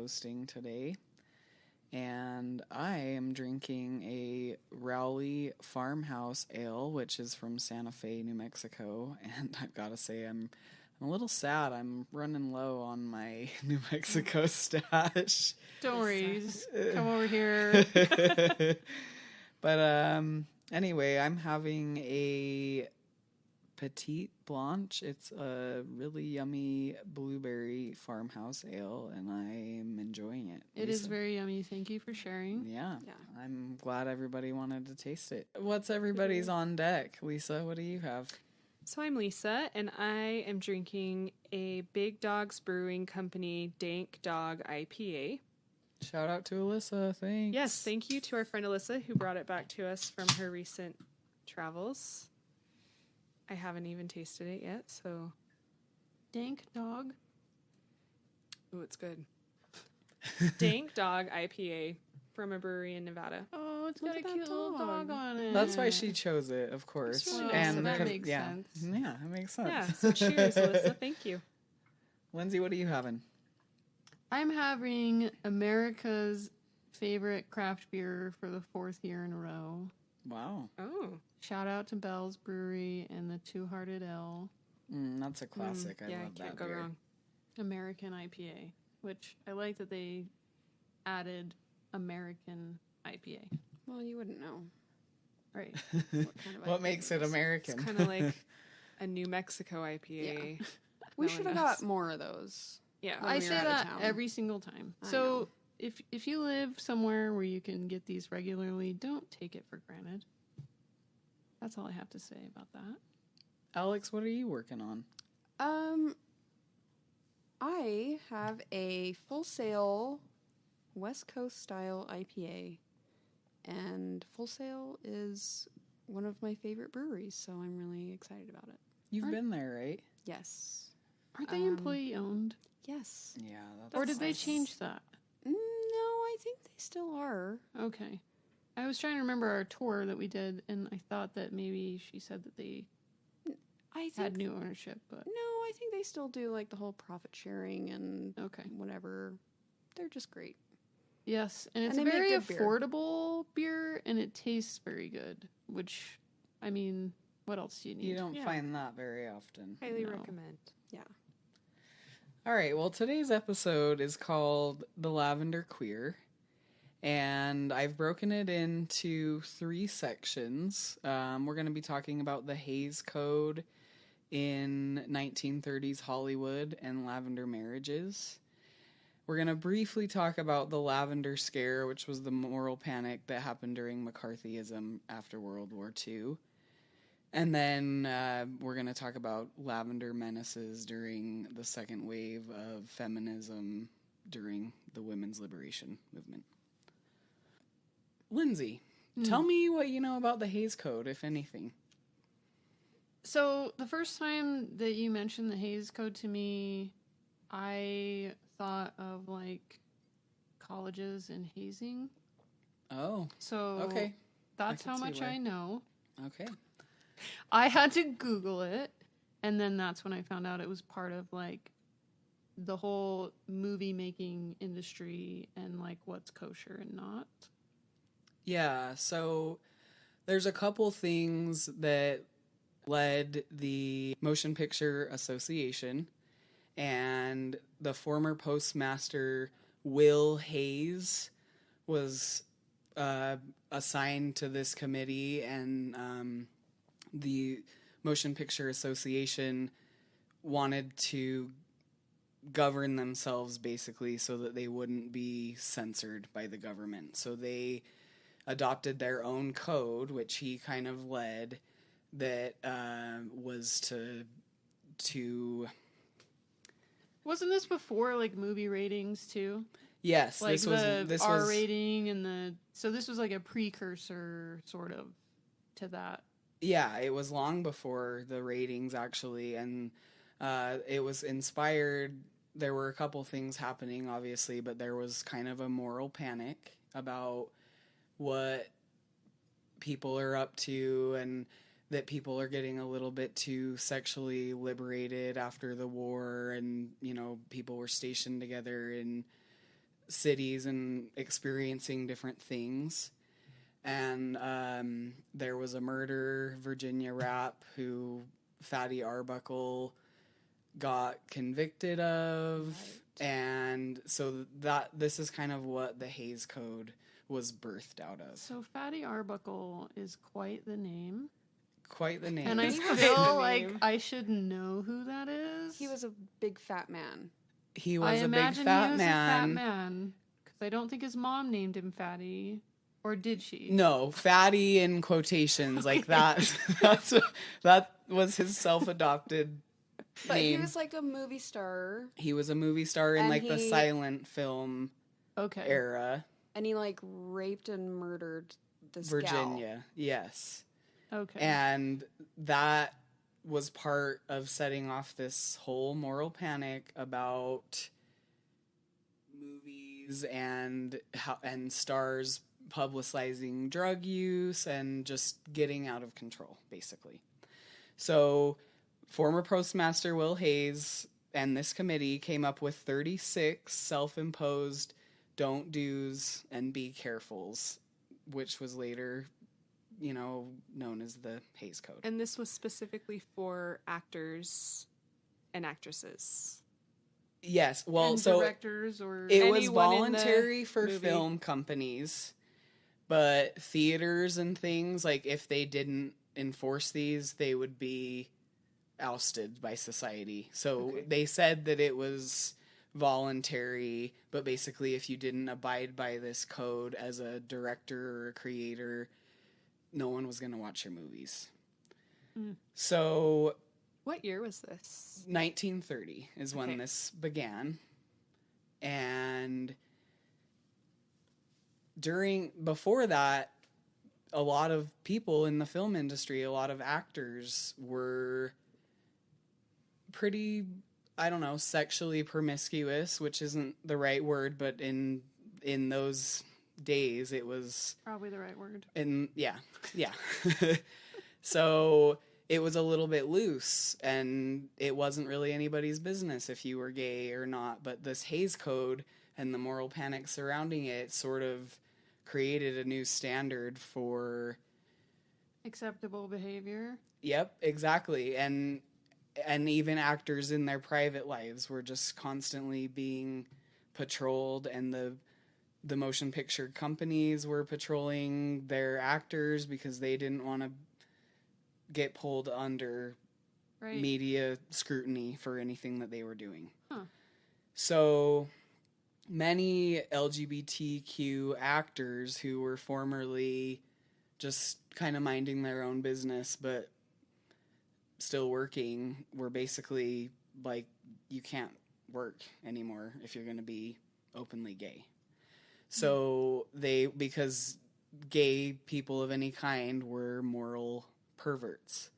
hosting today. And I am drinking a Rowley Farmhouse Ale, which is from Santa Fe, New Mexico. And I've got to say, I'm a little sad. I'm running low on my New Mexico stash. Don't worry. Just come over here. But anyway, I'm having a Petite Blanche. It's a really yummy blueberry farmhouse ale, and I'm enjoying it. It is very yummy. Thank you for sharing. Yeah. I'm glad everybody wanted to taste it. What's everybody's on deck? Lisa, what do you have? So I'm Lisa, and I am drinking a Big Dogs Brewing Company Dank Dog IPA. Shout out to Alyssa. Thanks. Yes, thank you to our friend Alyssa who brought it back to us from her recent travels. I haven't even tasted it yet, so... Dank Dog? Ooh, it's good. Dank Dog IPA from a brewery in Nevada. Oh, it's got a cute little dog on it. That's why she chose it, of course. Really and so that makes sense. Yeah, it makes sense. Yeah, so cheers, Alyssa. Thank you. Lindsay, what are you having? I'm having America's favorite craft beer for the 4th year in a row. Wow. Oh. Shout out to Bell's Brewery and the Two Hearted L. That's a classic. I yeah, love that can't go beer. wrong. American IPA, which I like that they added American IPA. Well, you wouldn't know. Right. What makes it American? It's kind of like a New Mexico IPA. Yeah. We No should one have knows. got more of those. Yeah. When I we were say out of that town. every single time. I So know. if you live somewhere where you can get these regularly, don't take it for granted. That's all I have to say about that. Alex, what are you working on? I have a Full Sail West Coast style IPA, and Full Sail is one of my favorite breweries, so I'm really excited about it. You've been there, right? Yes. Aren't they employee owned? Yes. Yeah. Or did they nice. change that? No, I think they still are. Okay. I was trying to remember our tour that we did, and I thought that maybe she said that they I think had new ownership, but No, I think they still do like the whole profit sharing and okay. whatever. They're just great. Yes, and it's And a they make very good beer. affordable beer, and it tastes very good, which, I mean, what else do you need? You don't Yeah. find that very often. Highly No. recommend. Yeah. All right. Well, today's episode is called The Lavender Queer. And I've broken it into 3 sections. We're going to be talking about the Hays Code in 1930s Hollywood and lavender marriages. We're going to briefly talk about the Lavender Scare, which was the moral panic that happened during McCarthyism after World War II. And then we're going to talk about Lavender Menaces during the second wave of feminism during the women's liberation movement. Lindsay, tell me what you know about the Hays Code, if anything. So the first time that you mentioned the Hays Code to me, I thought of like colleges and hazing. Oh, So okay. that's I how can see much why. I know. Okay. I had to Google it, and then that's when I found out it was part of like the whole movie making industry and like what's kosher and not. Yeah, so there's a couple things that led the Motion Picture Association and the former postmaster Will Hayes was assigned to this committee, and the Motion Picture Association wanted to govern themselves basically so that they wouldn't be censored by the government. So they adopted their own code, which he kind of led, that was to Wasn't this before like movie ratings too? yes, Like the this R was rating and so this was like a precursor sort of to that. yeah, it was long before the ratings actually, and it was inspired. There were a couple things happening, obviously, but there was kind of a moral panic about what people are up to, and that people are getting a little bit too sexually liberated after the war, and, you know, people were stationed together in cities and experiencing different things. And there was a murder, Virginia Rapp, who Fatty Arbuckle got convicted of. Right. And so this is kind of what the Hays Code was birthed out of. So Fatty Arbuckle is quite the name. Quite the name. And I Quite the feel like name. I should know who that is. He was a big fat man. He I was a big imagine fat he was man. a fat man. Because I don't think his mom named him Fatty. Or did she? No, fatty in quotations like that. That was his self-adopted But name. he was like a movie star, He was a movie star in And like the he- silent film Okay. era. and he like raped and murdered this gal. Virginia, yes. Okay. And that was part of setting off this whole moral panic about movies and stars publicizing drug use and just getting out of control, basically. So, former Postmaster Will Hayes and this committee came up with 36 self-imposed don't do's and be carefuls, which was later, known as the Hays Code. And this was specifically for actors and actresses. Yes, well, and so directors or it was anyone in the voluntary for movie. film companies, but theaters and things, like if they didn't enforce these, they would be ousted by society. So Okay. they said that it was voluntary, but basically if you didn't abide by this code as a director or a creator, no one was going to watch your movies. Mm. So What year was this? 1930 is when Okay. this began. And before that, a lot of people in the film industry, a lot of actors were pretty, I don't know, sexually promiscuous, which isn't the right word, but in those days it was, probably the right word. and yeah. So it was a little bit loose, and it wasn't really anybody's business if you were gay or not. But this Hays Code and the moral panic surrounding it sort of created a new standard for. Acceptable behavior. Yep, exactly. And even actors in their private lives were just constantly being patrolled, and the motion picture companies were patrolling their actors because they didn't want to get pulled under Right. media scrutiny for anything that they were doing. Huh. So many LGBTQ actors who were formerly just kind of minding their own business but still working were basically like, you can't work anymore if you're going to be openly gay. So because gay people of any kind were moral perverts.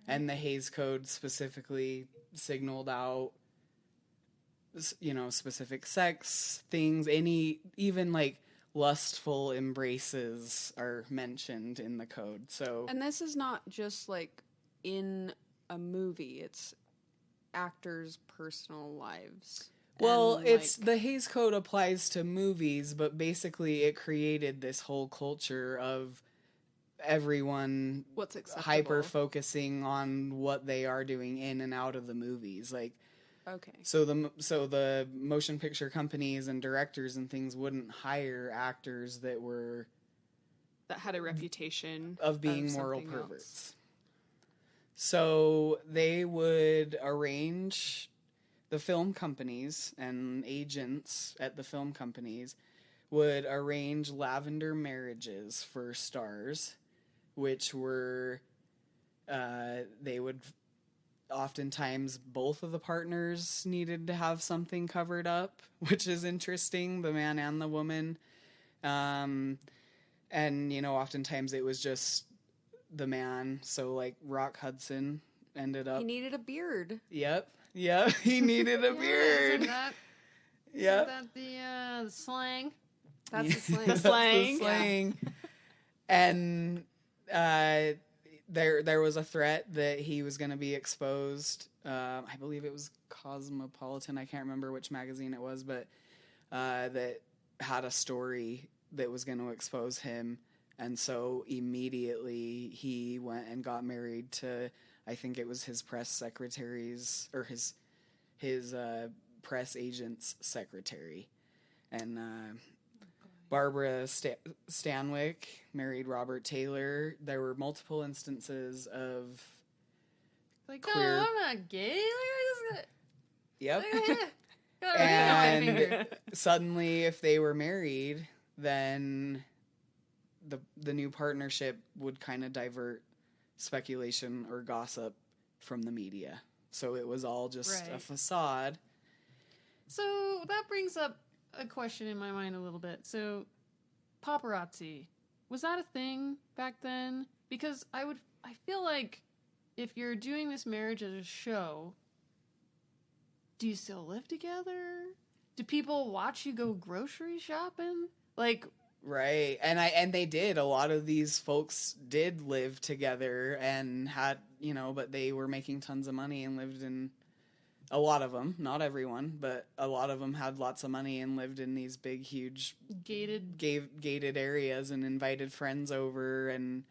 And the Hays Code specifically signaled out, specific sex things, even like lustful embraces are mentioned in the code. So, And this is not just like in a movie, it's actors' personal lives. well, And, it's like, the Hays Code applies to movies, but basically it created this whole culture of everyone What's acceptable? hyper focusing on what they are doing in and out of the movies. Like, okay. so the motion picture companies and directors and things wouldn't hire actors that were That had a reputation of being moral something else. perverts. So they would arrange, the film companies and agents at the film companies would arrange lavender marriages for stars, which were, they would, oftentimes both of the partners needed to have something covered up, which is interesting, the man and the woman. And, oftentimes it was just the man. So like Rock Hudson ended up. He needed a beard. Yep. He needed a beard. Is that the slang? That's the slang. The slang. The slang. And there was a threat that he was going to be exposed. I believe it was Cosmopolitan. I can't remember which magazine it was, but that had a story that was going to expose him. And so immediately he went and got married to, I think it was his press secretary's, or his press agent's secretary. And Barbara Stanwyck married Robert Taylor. There were multiple instances of Like, queer- no, I'm not gay. Yep. Got a ring on my And finger. suddenly, if they were married, then the new partnership would kind of divert speculation or gossip from the media. So it was all just a Right. facade. So that brings up a question in my mind a little bit. So paparazzi, was that a thing back then? Because I feel like if you're doing this marriage as a show, do you still live together? Do people watch you go grocery shopping? Like, Right. And they did. A lot of these folks did live together and had, but they were making tons of money and lived in, a lot of them, not everyone, but a lot of them had lots of money and lived in these big, huge gated areas and invited friends over and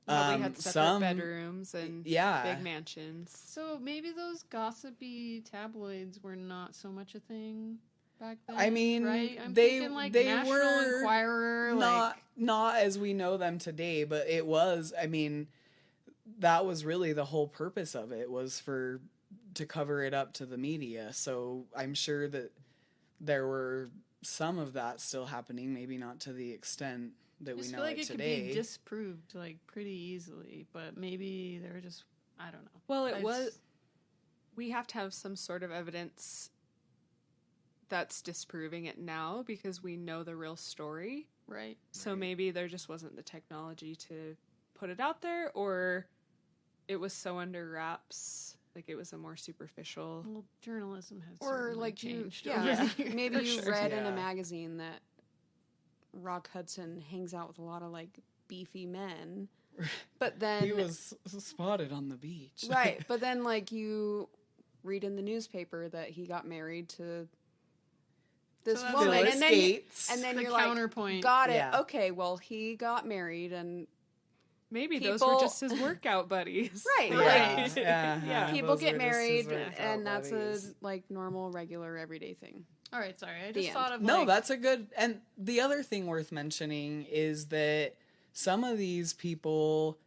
Probably had separate bedrooms and yeah. big mansions. so maybe those gossipy tabloids were not so much a thing back then. I mean, right? I'm they thinking like they National were Enquirer, not as we know them today, but it was. I mean, that was really the whole purpose of it, was to cover it up to the media. So I'm sure that there were some of that still happening, maybe not to the extent that I we just know feel like it it today. could be disproved like pretty easily, but maybe they were just, I don't know. Well, I just- we have to have some sort of evidence that's disproving it now because we know the real story. right. So maybe there just wasn't the technology to put it out there, or it was so under wraps, like it was a more superficial. Well, journalism has Or certainly like changed. you, over yeah, the years. maybe For you sure. read in a Yeah. magazine that Rock Hudson hangs out with a lot of like beefy men, but then He was spotted on the beach. right, but then like you read in the newspaper that he got married to this So that's woman, Phyllis and then Gates. and then The you're like, counterpoint. got it, Yeah. okay, well he got married, and Maybe those were People- just his workout buddies. Right, Yeah. like- Yeah. Yeah. people Those get were just his married, workout and that's buddies. a like normal, regular, everyday thing. All right, sorry. I The just end. thought of No, like, that's a good. And the other thing worth mentioning is that some of these people,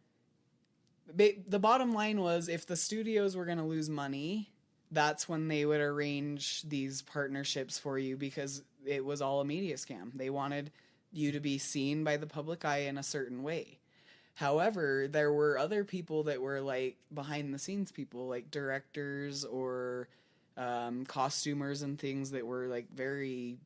the bottom line was, if the studios were going to lose money, that's when they would arrange these partnerships for you, because it was all a media scam. They wanted you to be seen by the public eye in a certain way. However, there were other people that were like behind the scenes people, like directors or costumers and things, that were like very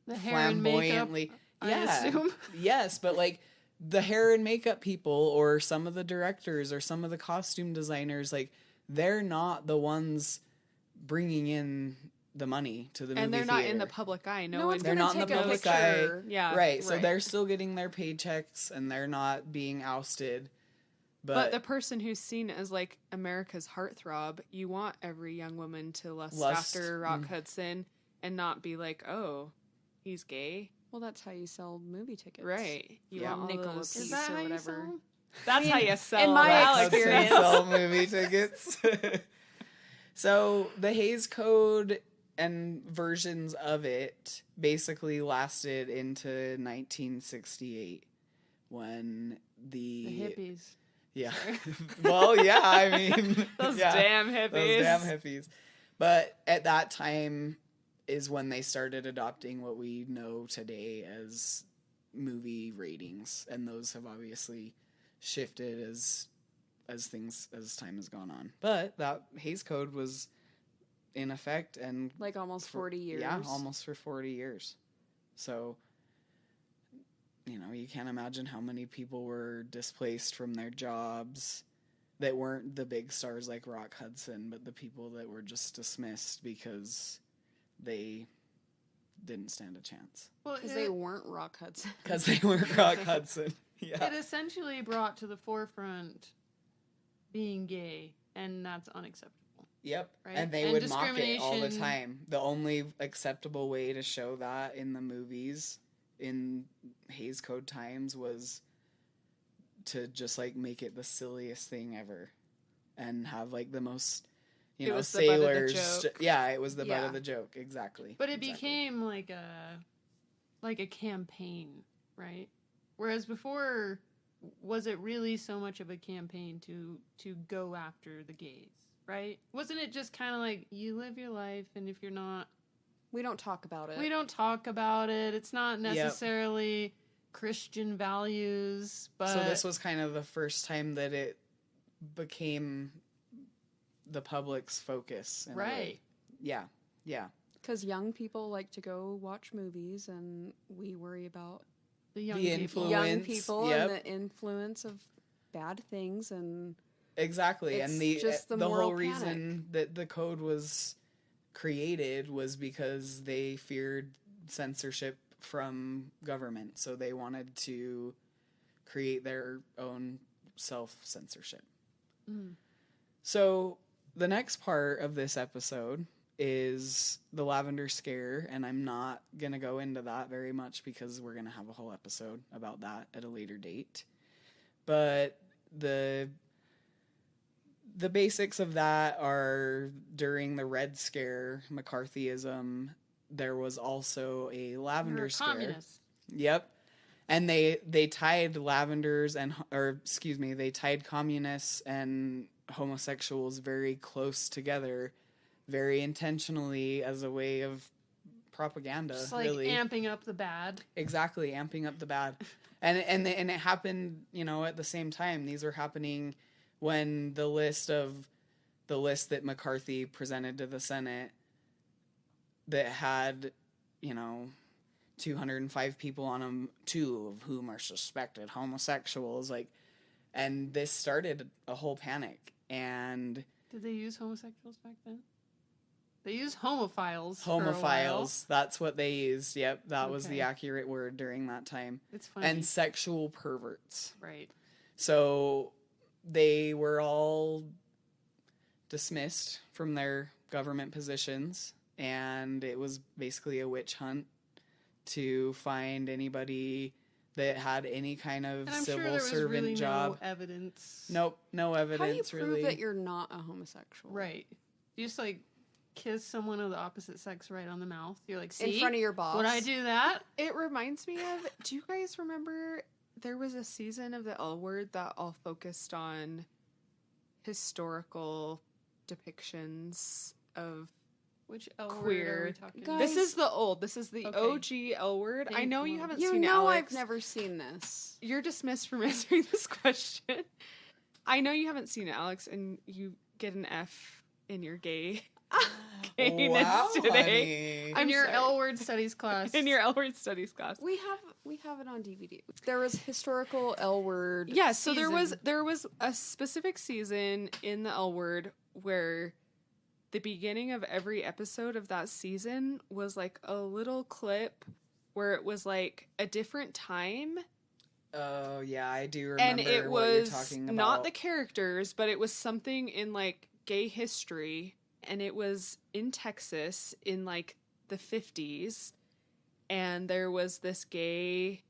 the hair and makeup. flamboyantly. I assume. Yes, but like the hair and makeup people or some of the directors or some of the costume designers, like they're not the ones bringing in the money to the movie And they're not in the theater. public eye. No, No one one's They're gonna not in the take a public picture. Yeah. Right, so right. they're still getting their paychecks and they're not being ousted. But the person who's seen as like America's heartthrob, you want every young woman to lust after Rock Hudson and not be like, oh, he's gay. Well, that's how you sell movie tickets, Right. You Yeah. want all Nickel a those- piece. Is that or how you whatever. sell 'em? That's how you sell. in my Rock Hudson Hudson. experience. sell movie tickets. So the Hays Code and versions of it basically lasted into 1968, when The hippies. Yeah. Well, yeah, I mean, Those yeah, damn hippies. those damn hippies. But at that time is when they started adopting what we know today as movie ratings, and those have obviously shifted as time has gone on. But that Hays Code was in effect and Like almost 40 years. yeah, almost for 40 years. So, you can't imagine how many people were displaced from their jobs that weren't the big stars like Rock Hudson, but the people that were just dismissed because they didn't stand a chance. Well, Because they weren't Rock Hudson. Because they weren't Rock Hudson. Yeah. it essentially brought to the forefront being gay, and that's unacceptable. Yep. Right? And they And would mock it all the discrimination. time. The only acceptable way to show that in the movies in Hays Code times was to just like make it the silliest thing ever and have like the most, you It know, was the butt of the sailors. joke. Yeah, it was the butt Yeah. of the joke. Exactly. But it Exactly. became like a campaign, right? Whereas before, was it really so much of a campaign to go after the gays, right? Wasn't it just kind of like you live your life, and if you're not, We don't talk about it. we don't talk about it. It's not necessarily Christian values, but So this was kind of the first time that it became the public's focus. In a way. right. Yeah. Yeah. Because young people like to go watch movies, and we worry about The young The people. influence. young people Yep. and the influence of bad things. And Exactly. It's And the just the the moral whole reason that the code was created was because they feared censorship from government. So they wanted to create their own self-censorship. Mm. So the next part of this episode is the Lavender Scare, and I'm not going to go into that very much because we're going to have a whole episode about that at a later date. But the basics of that are during the Red Scare, McCarthyism, there was also a Lavender You're a Scare. communist. Yep. And they tied lavenders they tied communists and homosexuals very close together, very intentionally as a way of propaganda. Just like really, amping up the bad. exactly, amping up the bad, and it happened, you know, at the same time. These were happening when the list that McCarthy presented to the Senate that had, you know, 205 people on them, 2 of whom are suspected homosexuals, like, and this started a whole panic. And Did they use homosexuals back then? They used homophiles. For a while. homophiles, that's what they used. Yep, that was the Okay. accurate word during that time. It's funny. And sexual perverts. right. So they were all dismissed from their government positions, and it was basically a witch hunt to find anybody that had any kind of And I'm civil sure there was servant really job. no evidence. Nope, no how do you evidence prove really. that you're not a homosexual? Right. You just like kiss someone of the opposite sex right on the mouth. You're like, see, In front of your boss. would I do that? It reminds me of, do you guys remember there was a season of the L Word that all focused on historical depictions of Which L word are Queer. we talking Guys, this is the Okay. OG L Word. I Thank know you. you haven't You seen it, know Alex. I've never seen this. You're dismissed from answering this question. I know you haven't seen it, Alex, and you get an F in your gayness Wow, today. honey. I'm in your sorry. L word studies class. In your L Word studies class. We have it on DVD. There was historical L word. Yeah, so season. there was a specific season in the L Word where the beginning of every episode of that season was like a little clip where it was like a different time, Oh yeah, I do remember and it what you're was talking about. not the characters, but it was something in like gay history, and it was in Texas in like the 50s, and there was this gay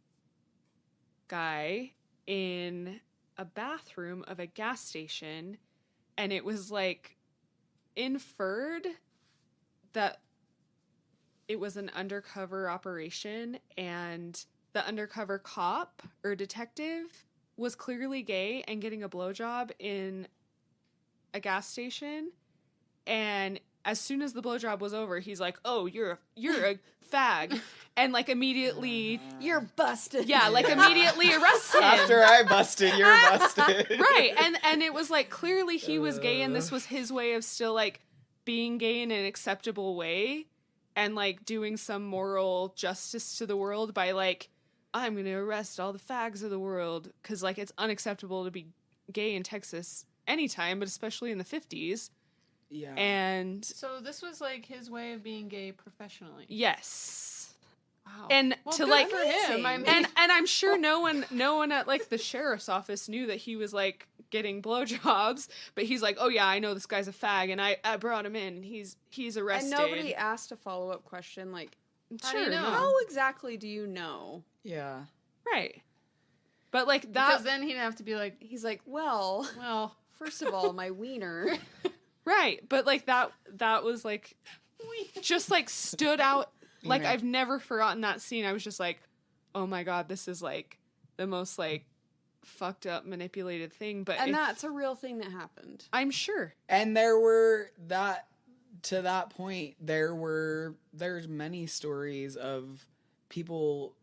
guy in a bathroom of a gas station, and it was like inferred that it was an undercover operation, and the undercover cop or detective was clearly gay and getting a blowjob in a gas station. And as soon as the blowjob was over, he's like, "Oh, you're a fag," and like immediately, You're busted. yeah, like immediately arrest him. After I busted, you're busted. Right, and it was like clearly he was gay, and this was his way of still like being gay in an acceptable way, and like doing some moral justice to the world by like, I'm gonna arrest all the fags of the world, because like it's unacceptable to be gay in Texas anytime, but especially in the 50s. Yeah. And So this was like his way of being gay professionally. yes, Wow. And Well, to good like for him. I mean, and I'm sure no one at like the sheriff's office knew that he was like getting blowjobs, but he's like, oh yeah, I know this guy's a fag, and I brought him in. He's arrested. And nobody asked a follow-up question like, How do you Sure, know? no. how exactly do you know? Yeah. Right. But like because that, then he'd have to be like, He's like, well, well, first of all, my wiener. right? But like that was like just like stood out. Like know. I've never forgotten that scene. I was just like, oh my god, this is like the most like fucked up manipulated thing. But And that's a real thing that happened. I'm sure. And to that point, there's many stories of people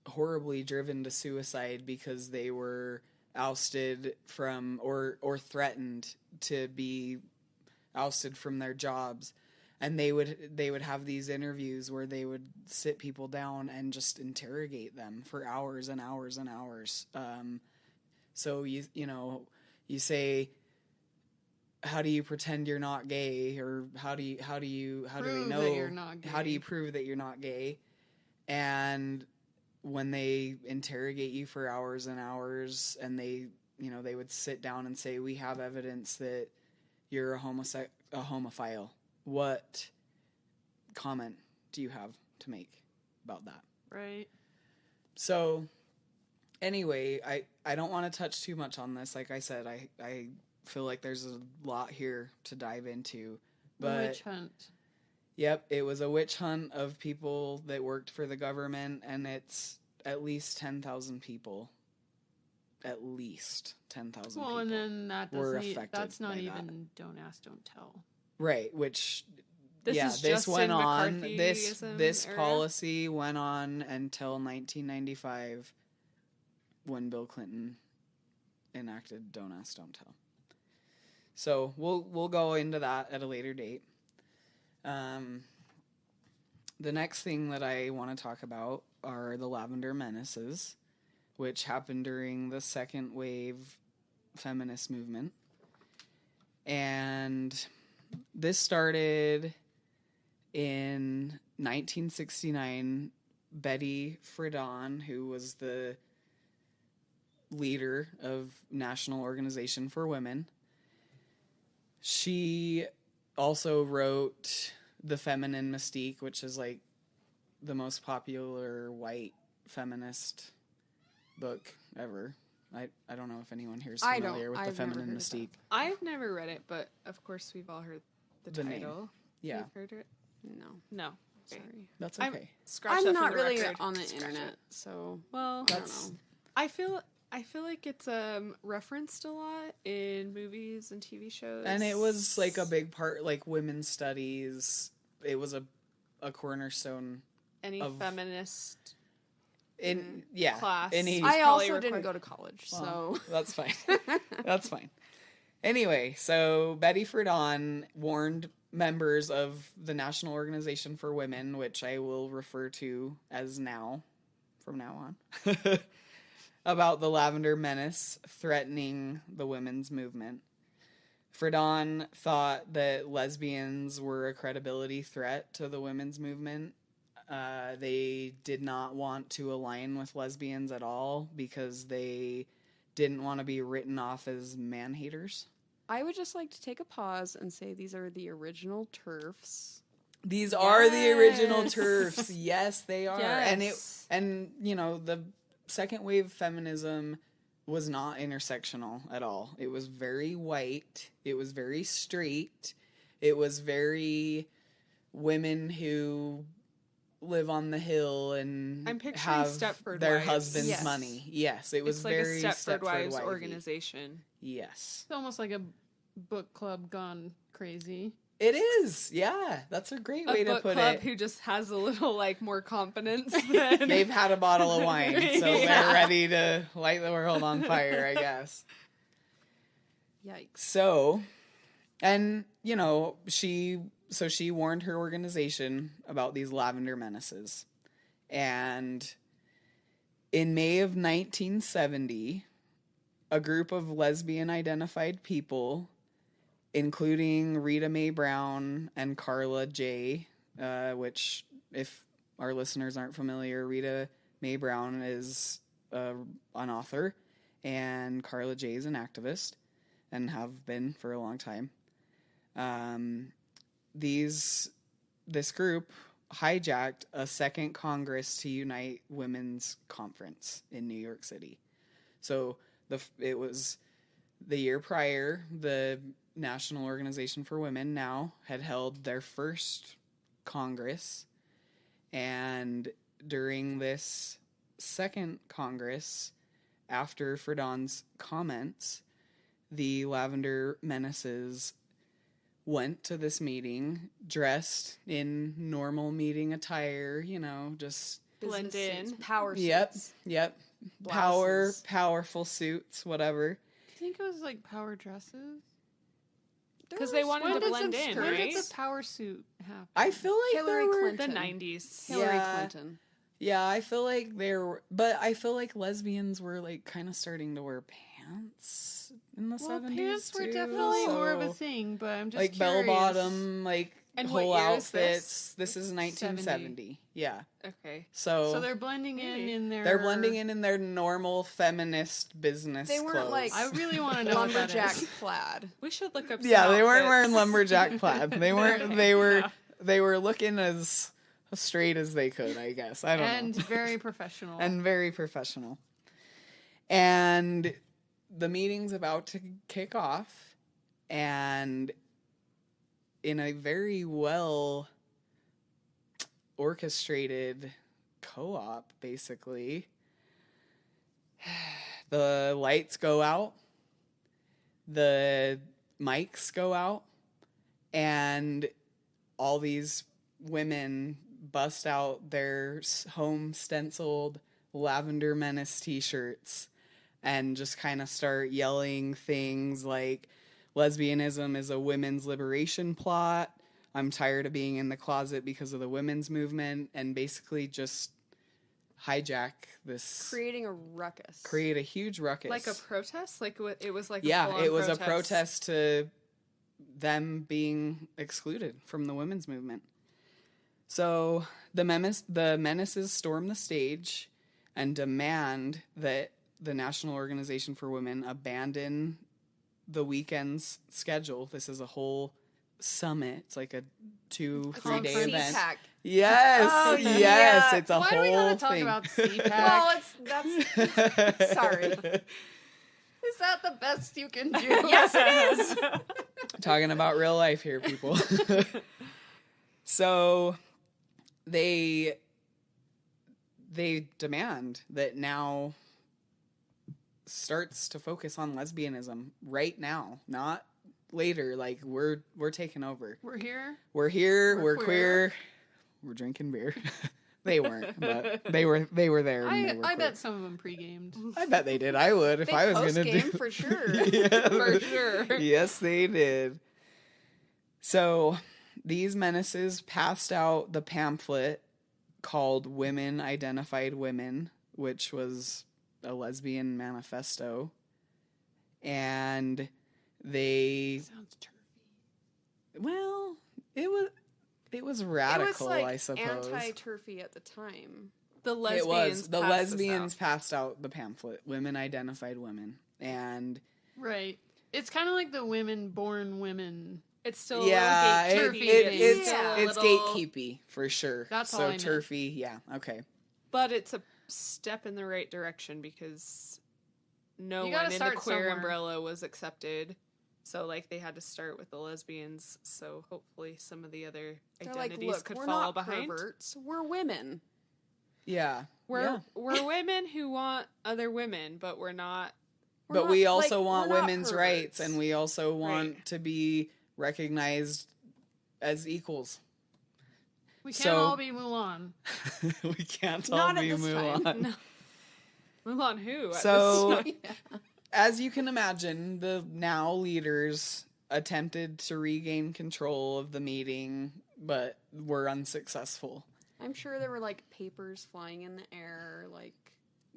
horribly driven to suicide because they were ousted from or threatened to be ousted from their jobs. And they would have these interviews where they would sit people down and just interrogate them for hours and hours and hours. So you say, how do you pretend you're not gay, or how do we Prove know that you're not how do gay. you prove that you're not gay? And when they interrogate you for hours and hours, and they would sit down and say, we have evidence that you're a homophile. What comment do you have to make about that? right. So anyway, I don't want to touch too much on this. Like I said, I feel like there's a lot here to dive into. But Witch hunt. yep, it was a witch hunt of people that worked for the government, and it's at least 10,000 people. At least 10,000 Well, people. and then that were doesn't. affected That's not by even that. don't ask, don't tell. Right, which This is this just went in on. This McCarthyism era? policy went on until 1995, when Bill Clinton enacted Don't Ask, Don't Tell. So we'll go into that at a later date. The next thing that I want to talk about are the Lavender Menaces, which happened during the second wave feminist movement. And this started in 1969. Betty Friedan, who was the leader of National Organization for Women, she also wrote The Feminine Mystique, which is like the most popular white feminist book ever. I don't know if anyone here is I familiar don't. with The I've never Feminine heard of that. Mystique. I've never read it, but of course we've all heard the Name. title. Yeah, You've heard it? No, No. Okay. sorry. that's I'm- okay. Scratch I'm that not for the really record. on the Scratch internet, it. so Well, I don't That's know. I feel like it's referenced a lot in movies and TV shows. And it was like a big part, like women's studies. It was a cornerstone any of- feminist in class. Any, He's I probably also didn't required- go to college, well, so that's fine. That's fine. Anyway, so Betty Friedan warned members of the National Organization for Women, which I will refer to as now, from now on, about the Lavender Menace threatening the women's movement. Friedan thought that lesbians were a credibility threat to the women's movement. They did not want to align with lesbians at all because they didn't want to be written off as man-haters. I would just like to take a pause and say these are the original TERFs. These are the original Yes. TERFs. Yes, they are. Yes. And the second wave feminism was not intersectional at all. It was very white. It was very straight. It was very women who live on the hill and I'm picturing have Stepford their Wives. husband's Yes. money. Yes, it was It's like very a Stepford Wives Wivey. organization. Yes. It's almost like a book club gone crazy. It is. Yeah, that's a great way A to book put club it. who just has a little like more confidence than They've had a bottle of wine, so Yeah. they're ready to light the world on fire, I guess. Yikes. So, and she warned her organization about these Lavender Menaces. And in May of 1970, a group of lesbian identified people, including Rita Mae Brown and Carla J, which if our listeners aren't familiar, Rita Mae Brown is an author, and Carla Jay is an activist, and have been for a long time. This group hijacked a second Congress to Unite Women's Conference in New York City. So it was the year prior, the National Organization for Women now had held their first Congress, and during this second Congress, after Friedan's comments, the Lavender Menaces went to this meeting dressed in normal meeting attire, just Blend Business suits, in. power Yep. suits. Powerful Blouses. suits, whatever. Do you think it was like power dresses? Because they wanted When to did blend the- in, when right? did the power suit happen? I feel like Hillary there were, The Clinton. 90s. Hillary Yeah. Clinton. yeah, I feel like there were, but I feel like lesbians were like kind of starting to wear pants in the Well, 70s pants were too, definitely more of a so, thing, but I'm just like curious. bell bottom, like And what whole year is outfits. this? This is 1970. Yeah. Okay. So they're blending Maybe. in their. They're blending in their normal feminist business They weren't clothes. like I really want to know what that Lumberjack is. plaid. We should look up Yeah, some they weren't outfits. wearing lumberjack plaid. They weren't. Okay, They were. no. They were looking as straight as they could, I guess. I don't And know. very professional. And very professional. And the meeting's about to kick off, and in a very well orchestrated co-op, basically, the lights go out, the mics go out, and all these women bust out their home stenciled Lavender Menace t-shirts and just kind of start yelling things like, lesbianism is a women's liberation plot, I'm tired of being in the closet because of the women's movement, and basically just hijack this, Creating a ruckus. create a huge ruckus. Like a protest? Like it was like Yeah, a full-on it was a protest to them being excluded from the women's movement. So the Menaces storm the stage and demand that the National Organization for Women abandon the weekend's schedule. This is a whole summit. It's like a 2-3 day Conference. event. CPAC. Yes, Oh, yes, yeah. it's a Why whole do we gotta talk thing. about CPAC? Well, that's sorry. Is that the best you can do? Yes, it is. Talking about real life here, people. So they demand that now starts to focus on lesbianism right now, not later. Like we're taking over. We're here. We're here. We're We're queer. We're drinking beer. They weren't, but they were there. And they were I queer. bet some of them pre-gamed. I bet they did. I would if They I was going to post-game do for sure. Yeah. For sure. Yes, they did. So these menaces passed out the pamphlet called Women Identified Women, which was a lesbian manifesto. And they, Sounds turfy. well, it was radical, it was like I suppose. anti-turfy at the time. The It lesbians. was. The passed this lesbians out. passed out the pamphlet, Women Identified Women. And Right. It's kind of like the women born women. It's still yeah, a little gatekeepy. it's still a it's little- gatekeepy for sure. That's all so I meant. turfy, yeah, okay. But it's a step in the right direction because no You gotta one in the start queer somewhere. umbrella was accepted. So like they had to start with the lesbians. So hopefully some of the other They're like, identities look, could we're follow not behind. perverts. We're women. Yeah, We're yeah. we're women who want other women, but we're not. We're but not- we also like, want we're not women's rights, perverts. and we also want Right. to be recognized as equals. We can't So- all be Mulan. We can't Not all at be this time. Mulan. No. Move on who? at So- this time? As you can imagine, the now leaders attempted to regain control of the meeting, but were unsuccessful. I'm sure there were like papers flying in the air, like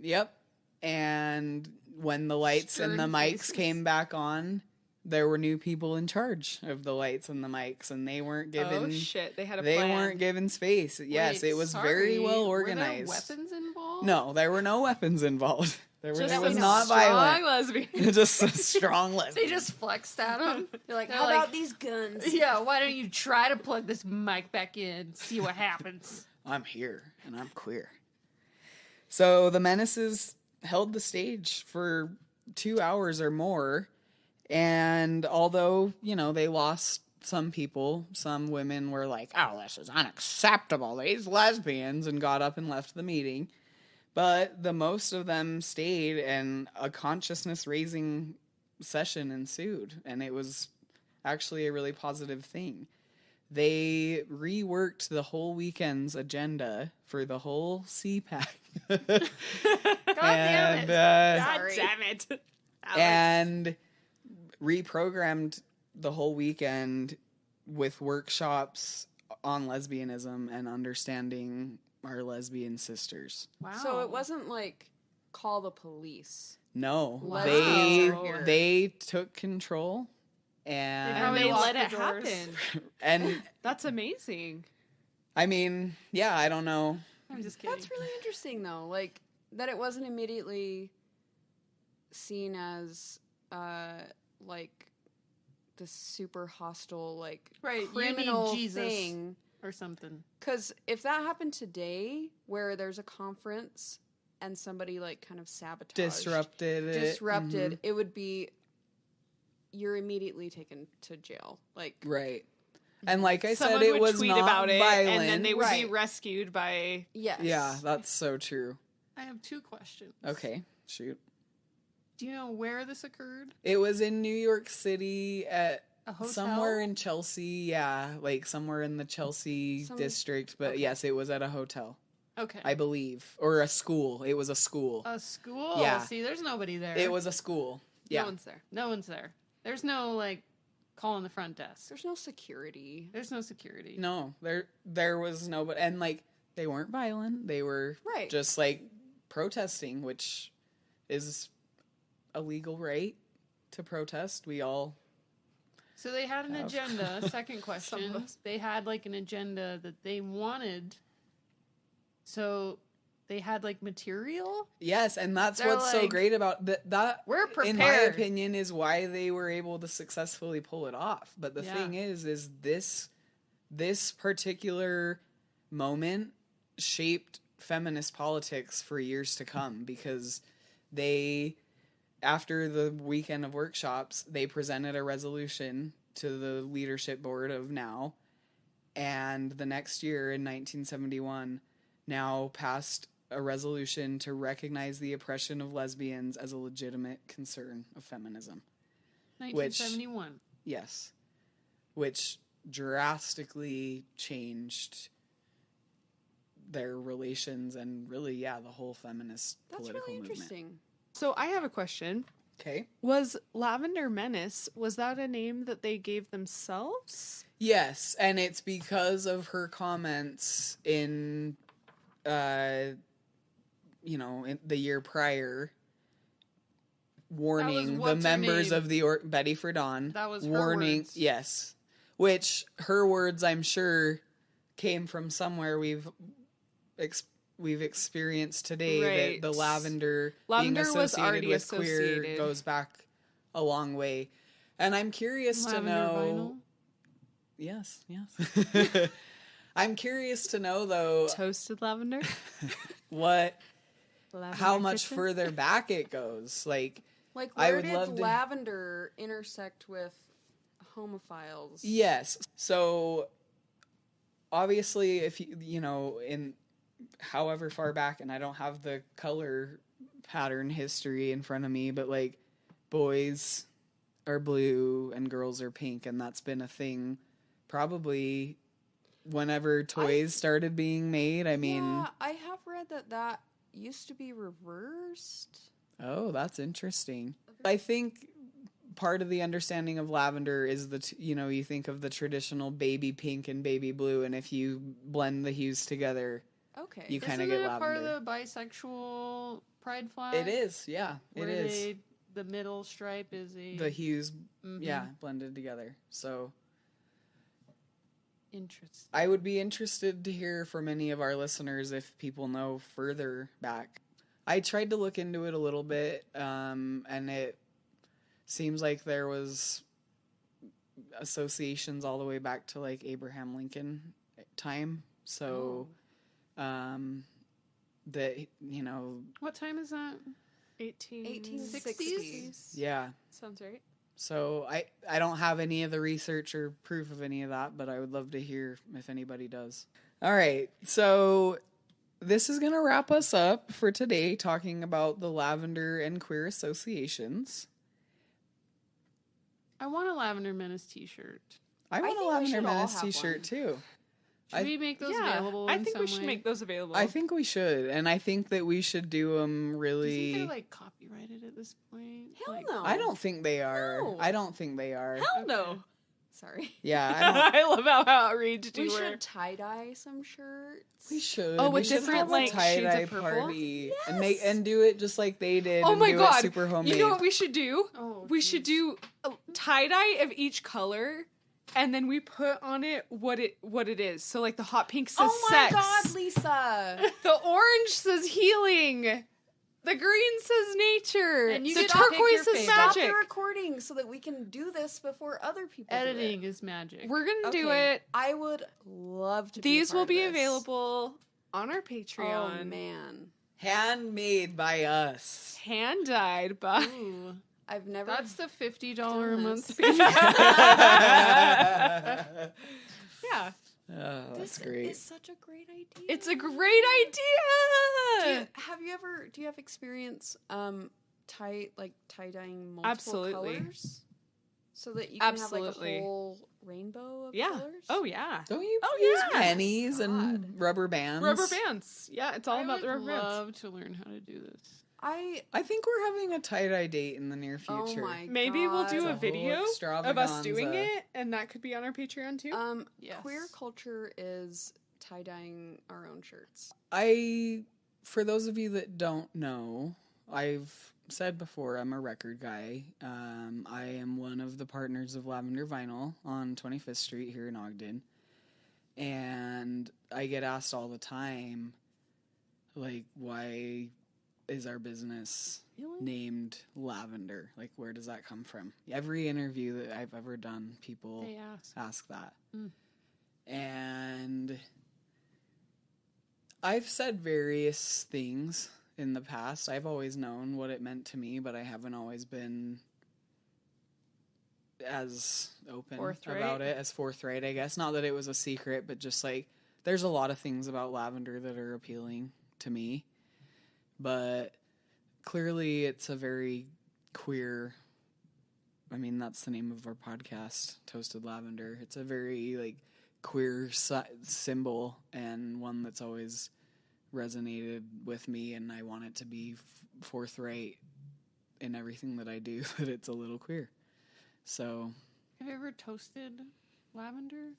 Yep. And when the lights and the Stern mics faces. came back on, there were new people in charge of the lights and the mics, and they weren't given. Oh shit! They had a They plan. weren't given space. Yes, Wait, it was sorry, very well organized. Were there weapons involved? No, there were no weapons involved. It was some not strong violent. lesbian. Just a strong They lesbian. just flexed at him. They're like, They're how like- about these guns? Yeah, why don't you try to plug this mic back in, see what happens? I'm here and I'm queer. So the Menaces held the stage for 2 hours or more. And although, they lost some people, some women were like, oh, this is unacceptable, these lesbians, and got up and left the meeting. But the most of them stayed, and a consciousness-raising session ensued. And it was actually a really positive thing. They reworked the whole weekend's agenda for the whole CPAC. God damn it. God Sorry. damn it! Alex. And reprogrammed the whole weekend with workshops on lesbianism and understanding our lesbian sisters. Wow. So it wasn't like call the police. No, Lesbians are here. they took control and and probably they locked let the it doors. happen. and That's amazing. I mean, yeah, I don't know. I'm just kidding. That's really interesting, though. Like that, it wasn't immediately seen as like this super hostile, like Right, you need criminal Jesus. thing. or something. Because if that happened today, where there's a conference and somebody like kind of sabotaged, Disrupted, Mhm. it would be you're immediately taken to jail. Like Right. And like I Someone said, it would was tweet not about it, violent. and then they would be Right. rescued by. yes, Yeah, that's so true. I have two questions. Okay, shoot. Do you know where this occurred? It was in New York City at A hotel? somewhere in Chelsea. Yeah, like somewhere in the Chelsea district. But okay. yes, it was at a hotel, Okay. I believe, or a school. It was a school. A school? Yeah. See, there's nobody there. It was a school. Yeah. No one's there. No one's there. There's no, like, calling the front desk. there's no security. There's no security. No, there was nobody, and like they weren't violent. They were Right. just like protesting, which is a legal right to protest. We all So they had an Have. agenda. Second Some of question. us. They had, like, an agenda that they wanted. So they had, like, material? yes, and that's They're what's so like, great about that. We're prepared. In my opinion, is why they were able to successfully pull it off. But the Yeah. thing is this particular moment shaped feminist politics for years to come, because they, after the weekend of workshops, they presented a resolution to the leadership board of NOW, and the next year in 1971, NOW passed a resolution to recognize the oppression of lesbians as a legitimate concern of feminism. 1971. Yes. Which drastically changed their relations and really, yeah, the whole feminist That's political really movement. interesting. So I have a question. Okay. Was Lavender Menace, was that a name that they gave themselves? Yes, and it's because of her comments in, in the year prior, warning the what's her members name? of the Betty Friedan. That was her warning. words. Yes, which her words, I'm sure, came from somewhere we've experienced today. Right. That the lavender Lavender being was associated already with queer associated. goes back a long way, and I'm curious Lavender to know. vinyl. Yes, yes. I'm curious to know though Toasted lavender? what Lavender how much kitchen? further back it goes. Like Like, I where would did love to- lavender intersect with homophiles? yes. So obviously if in however far back, and I don't have the color pattern history in front of me, but like boys are blue and girls are pink, and that's been a thing probably whenever toys started being made. I mean, Yeah, I have read that used to be reversed. oh, that's interesting. I think part of the understanding of lavender is you think of the traditional baby pink and baby blue, and if you blend the hues together, Okay. you kind of Isn't get it a part of lavender. the bisexual pride flag? It is, yeah, Where it is. the middle stripe is the hues, Mhm. yeah, blended together. So Interesting. I would be interested to hear from any of our listeners if people know further back. I tried to look into it a little bit, and it seems like there was associations all the way back to like Abraham Lincoln time. So, that, you know, What time is that? 1860s. yeah. Sounds right. So I don't have any of the research or proof of any of that, but I would love to hear if anybody does. All right. So this is going to wrap us up for today, talking about the lavender and queer associations. I want a Lavender Menace t-shirt. I want think a we Lavender should all Menace have t-shirt one. too. Should we make those available I in think some we should way? make those available. I think we should, and I think that we should do them Do you really. think they're like copyrighted at this point? Hell Like, no. I don't think they are. No. I don't think they are. Hell no. Sorry. Yeah, I don't. I love how outraged We you were. should tie-dye some shirts. We should. Oh, we with should different, have like, a tie-dye shades of purple? party and do it just like they did. Oh and my do god! It super homemade. You know what we should do? Oh, We should do a tie-dye of each color, and then we put on it what it is. So like the hot pink says Oh my sex. god, Lisa! The orange says healing. The green says nature. And you the get to pick turquoise your says favorite. Stop magic. the recording so that we can do this before other people editing do is magic. We're gonna it. do Okay, it. I would love to These be a will part be of this. available on our Patreon. Oh, man. Handmade by us. Hand dyed by. Ooh, I've never... that's the $50 a done month. this. Yeah, Oh, that's This great. is such a great idea. it's a great idea. Do you have experience tie-dyeing multiple Absolutely. colors? So that you can have Absolutely. like a whole rainbow of Yeah. colors? Oh yeah. Don't you Oh, use yeah. pennies and rubber bands? Rubber bands. Yeah, it's all I about would the rubber bands. love to learn how to do this. I I think we're having a tie-dye date in the near future. Oh my Maybe we'll God. do a It's a video whole of us doing extravaganza. it, and that could be on our Patreon too. Yes. Queer culture is tie-dyeing our own shirts. For those of you that don't know, I've said before, I'm a record guy. I am one of the partners of Lavender Vinyl on 25th Street here in Ogden. And I get asked all the time, like, why is our business Really? named Lavender? Like, where does that come from? Every interview that I've ever done, people They ask. ask that. Mm. And I've said various things in the past. I've always known what it meant to me, but I haven't always been as open Forthright? about it, as forthright, I guess. Not that it was a secret, but just like there's a lot of things about lavender that are appealing to me. But clearly it's a very queer, I mean, that's the name of our podcast, Toasted Lavender. It's a very like queer symbol, and one that's always resonated with me, and I want it to be forthright in everything that I do, that it's a little queer. So, Have you ever toasted lavender?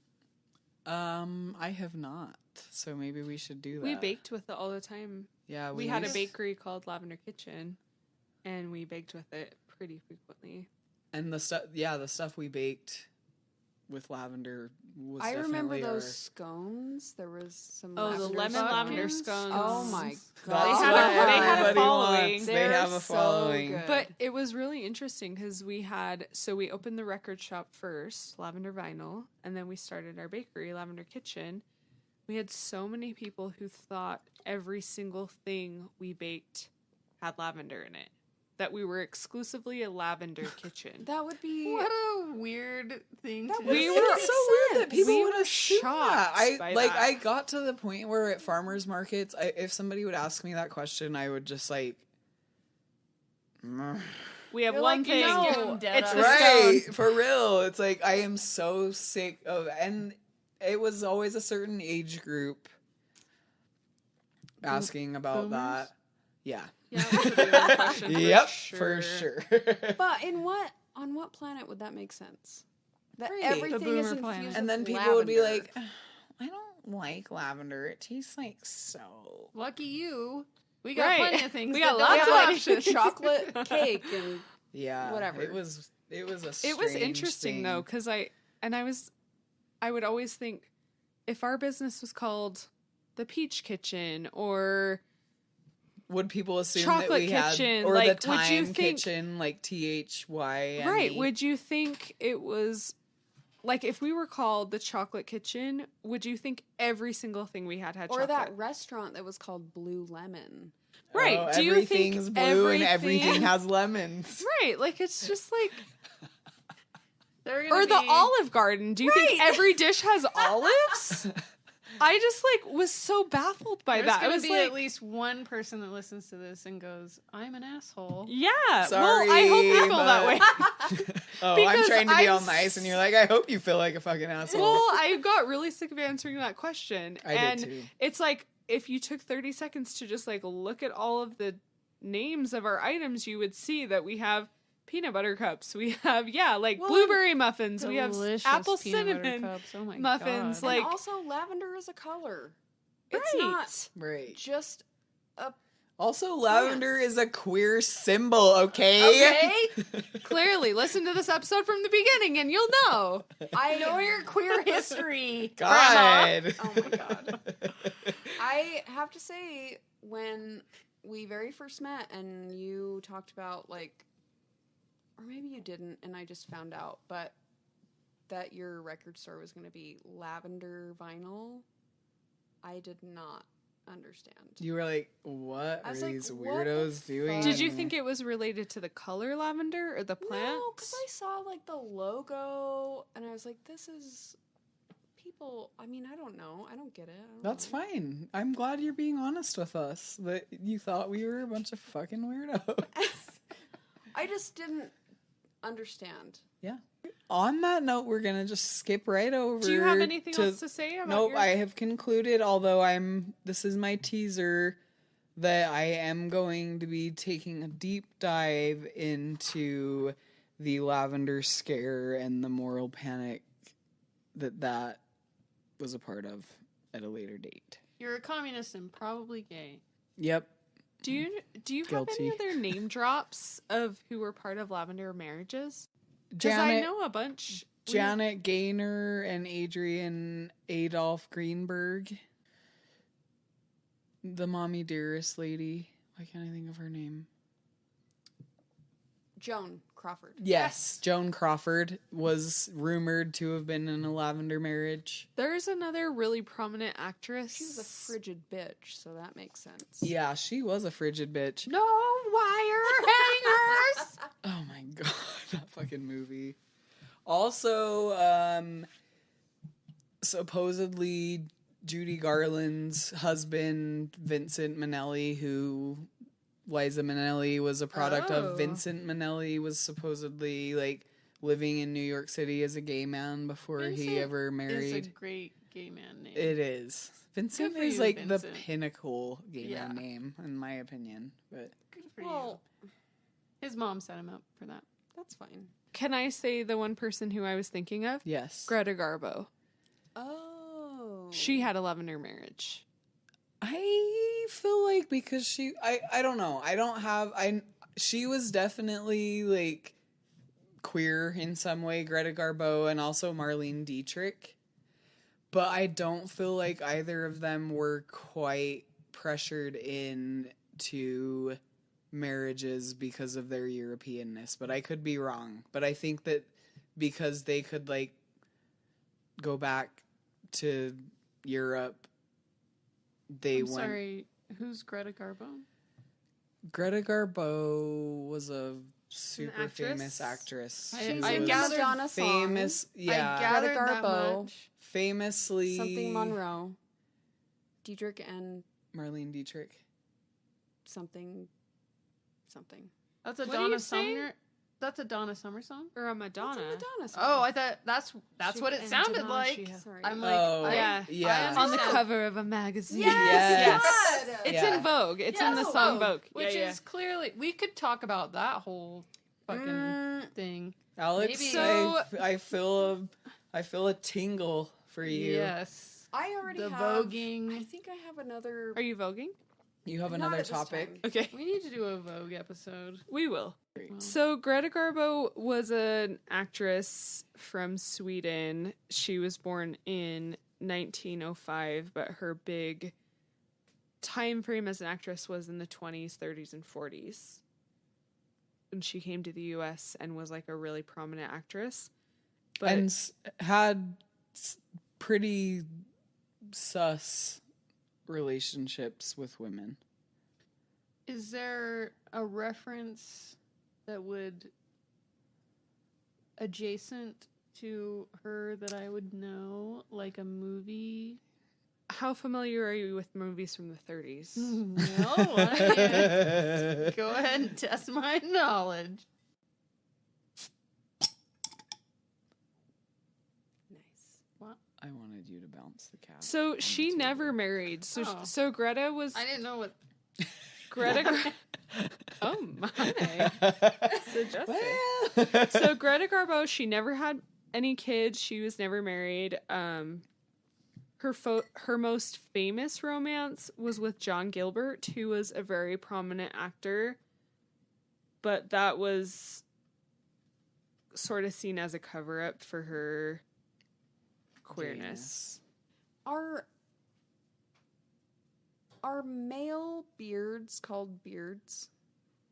I have not. So maybe we should do that. We baked with it all the time. Yeah, We had a used- bakery called Lavender Kitchen, and we baked with it pretty frequently. and the stuff we baked with lavender was I remember definitely those our- scones. There was some Oh, the lavender lavender scones. scones. Oh my That's god. They had a- what they had a everybody following. wants. They They're have a so following. good. But it was really interesting because we opened the record shop first, Lavender Vinyl, and then we started our bakery, Lavender Kitchen. We had so many people who thought every single thing we baked had lavender in it, that we were exclusively a lavender kitchen. That would be What a weird thing That to would We do. were- It's so weird that people We would were assume that. shocked by that. I got to the point where at farmers markets, if somebody would ask me that question, I would just like, We have You're one like, thing. no, It's the right, scone. for real. It's like I am so sick of, and it was always a certain age group asking about boomers? that. Yeah. Yeah, that's a bigger question. Yep, for sure. But on what planet would that make sense? That Right. everything The boomer is infused planet. with And then people would be lavender. like, I don't like lavender. It tastes like Lucky you. We got Right. plenty of things. We that got don't lots have of like options. chocolate cake and Yeah. Whatever. It was a It was strange interesting thing. though, because I would always think if our business was called the Peach Kitchen or Would people assume Chocolate that we Kitchen, had, or like, the would you Time think- Kitchen, like THYME? right, would you think it was like if we were called the Chocolate Kitchen, would you think every single thing we had Or chocolate? that restaurant that was called Blue Lemon. Right, Oh, do you think everything's blue and everything- everything has lemons? Right, like it's just like They're or gonna the be- Olive Garden. Do you think Right. every dish has olives? I just like was so baffled by There's that. I gonna was be like, at least one person that listens to this and goes, "I'm an asshole." yeah. Sorry, well, I hope you feel but- that way. Oh, I'm Because trying to be all I'm nice, and you're like, I hope you feel like a fucking asshole. Well, I got really sick of answering that question. I and did too. it's like if you took 30 seconds to just like look at all of the names of our items, you would see that we have peanut butter cups. We have like Well, blueberry muffins. We have Delicious apple peanut butter cinnamon cups. Oh my muffins, God. like- And also, lavender is a color. It's right. not Right. just a... Also, lavender is a queer symbol, okay? Clearly, listen to this episode from the beginning and you'll know. I know your queer history. God. Oh my God. I have to say, when we very first met and you talked about, like, or maybe you didn't and I just found out, but that your record store was going to be lavender vinyl, I did not understand. You were like, what I are was like, these what the weirdos doing? fuck? Did you think it was related to the color lavender or the plants? No, because I saw, like, the logo and I was like, this is... People, I mean, I don't know. I don't get it. I don't That's know. fine. I'm glad you're being honest with us. That you thought we were a bunch of fucking weirdos. I just didn't understand. Yeah. On that note, we're gonna just skip right over. Do you have anything else to say about Nope, your... I have concluded, although this is my teaser, that I am going to be taking a deep dive into the lavender scare and the moral panic that was a part of at a later date. You're a communist and probably gay. Yep. Do you have Guilty. any other name drops of who were part of Lavender Marriages? Because Janet, I know a bunch. Janet Gaynor and Adrian Adolph Greenberg. The mommy dearest lady. Why can't I think of her name? Joan Crawford. Yes, Joan Crawford was rumored to have been in a lavender marriage. There's another really prominent actress. She was a frigid bitch, so that makes sense. Yeah, she was a frigid bitch. No wire hangers. Oh my god, that fucking movie. Also, supposedly Judy Garland's husband, Vincent Minnelli, who Liza Minnelli was a product Oh. of. Vincent Minnelli was supposedly like living in New York City as a gay man before he Vincent ever It's a married. great gay man name. It is. Vincent for is you, like Vincent. the pinnacle gay Yeah. man name, in my opinion. But Good for Well, you. His mom set him up for that. that's fine. Can I say the one person who I was thinking of? yes, Greta Garbo. Oh. She had a Lavender marriage. I feel like because I don't know. She was definitely like queer in some way, Greta Garbo, and also Marlene Dietrich. But I don't feel like either of them were quite pressured into marriages because of their Europeanness. But I could be wrong. But I think that because they could like go back to Europe, they I'm went. sorry, who's Greta Garbo? Greta Garbo was a super actress? famous actress. She's who in was Madonna song. famous. Yeah, I gathered that Garbo. much. famously Something Monroe. Diedrich and Marlene Dietrich. something. That's a What are Donna you saying? Summer. That's a Donna Summer song. Or a Madonna. That's a Madonna song. Oh, I thought that's She- what it and sounded Madonna, like. she has- Sorry. I'm like, Oh, yeah. yeah. I On the understand. cover of a magazine. Yes. God! It's Yeah. in Vogue. It's in the Yes, song Vogue, Vogue. which Yeah, is clearly we could talk about that whole fucking thing. Alex, Maybe- So- I feel a tingle for you. Yes, I already the have. voguing. I think I have another. Are you voguing? You have Not another at this topic? time. Okay. We need to do a Vogue episode. We will. Well, So Greta Garbo was an actress from Sweden. She was born in 1905, but her big time frame as an actress was in the 20s, 30s, and 40s. And she came to the US and was like a really prominent actress. But And had pretty sus relationships with women. is there a reference that would adjacent to her that I would know, like a movie? how familiar are you with movies from the 30s? No, go ahead and test my knowledge. Nice. I wanted you to bounce the cat. So on she the never table. married. So Oh. so Greta was I didn't know what. Greta. Oh my. Suggestive. Well. So Greta Garbo, she never had any kids. She was never married. Her most famous romance was with John Gilbert, who was a very prominent actor, but that was sort of seen as a cover up for her queerness. Are male beards called beards?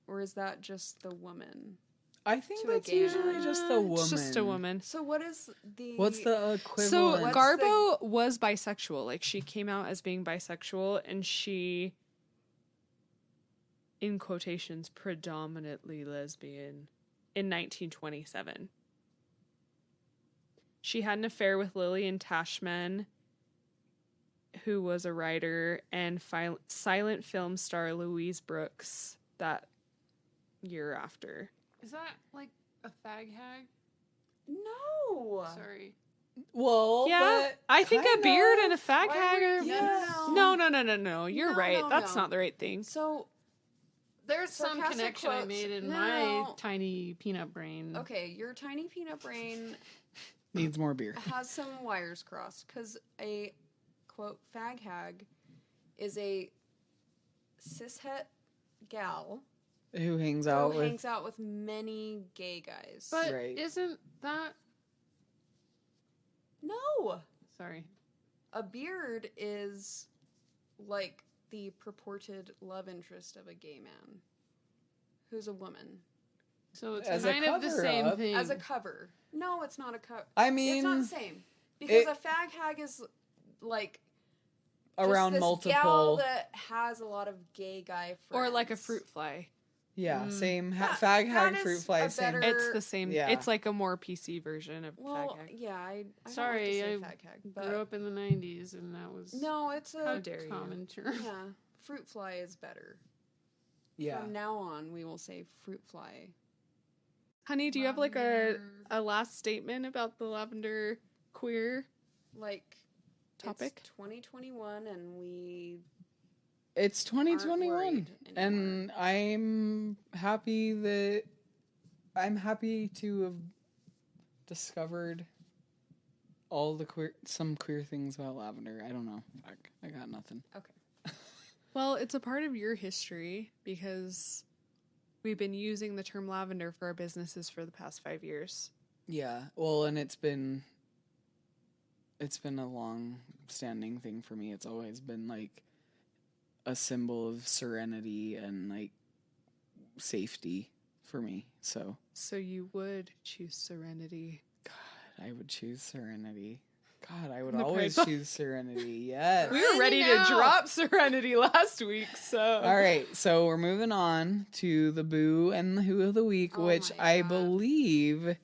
Or is that just the woman? I think To a that's gay usually man. just the woman. It's just a woman. So what is the... What's the equivalent? So What's Garbo was bisexual. Like she came out as being bisexual, and she, in quotations, predominantly lesbian in 1927. She had an affair with Lillian Tashman, who was a writer, and silent film star Louise Brooks that year after. Is that like a fag hag? No! Sorry. Well, Yeah, but I think a kind beard of. and a fag Why hag were are... you- No. You're No, right. no, That's no. not the right thing. So, There's some Sarcastic connection I quotes. made in No, my no. tiny peanut brain. okay, your tiny peanut brain Needs more beer. has some wires crossed, because a, quote, fag hag is a cishet gal Who hangs who out with? hangs out with many gay guys. But Right. isn't that... no! Sorry. A beard is like the purported love interest of a gay man who's a woman. So it's As a kind of the same cover-up. thing. As a cover. No, it's not a cover. I It's mean, not the same. Because it- a fag hag is like just around this gal multiple. that has a lot of gay guy friends. Or like a fruit fly. Yeah, same. That- fag that hag, is fruit fly, a same. better- It's the same. Yeah. It's like a more PC version of Well, fag hag. yeah, I Sorry, don't I like to say fag hag, but grew up in the 90s and that was no, it's How a dare you. common term. yeah. Fruit fly is better. Yeah. From now on, we will say fruit fly. Honey, do you have like a last statement about the lavender queer Like topic? It's 2021, and we It's 2021, worried and I'm happy to have discovered all the some queer things about lavender. I don't know. Fuck, I got nothing. Well, it's a part of your history because we've been using the term lavender for our businesses for the past 5 years. Yeah, well, and it's been a long-standing thing for me. It's always been like a symbol of serenity and like safety for me. So, So you would choose serenity. God, I would choose serenity. God, I would The always price- choose serenity. Yes. We were ready to now. drop serenity last week, so All right, so we're moving on to the boo and the who of the week, Oh which my I God. believe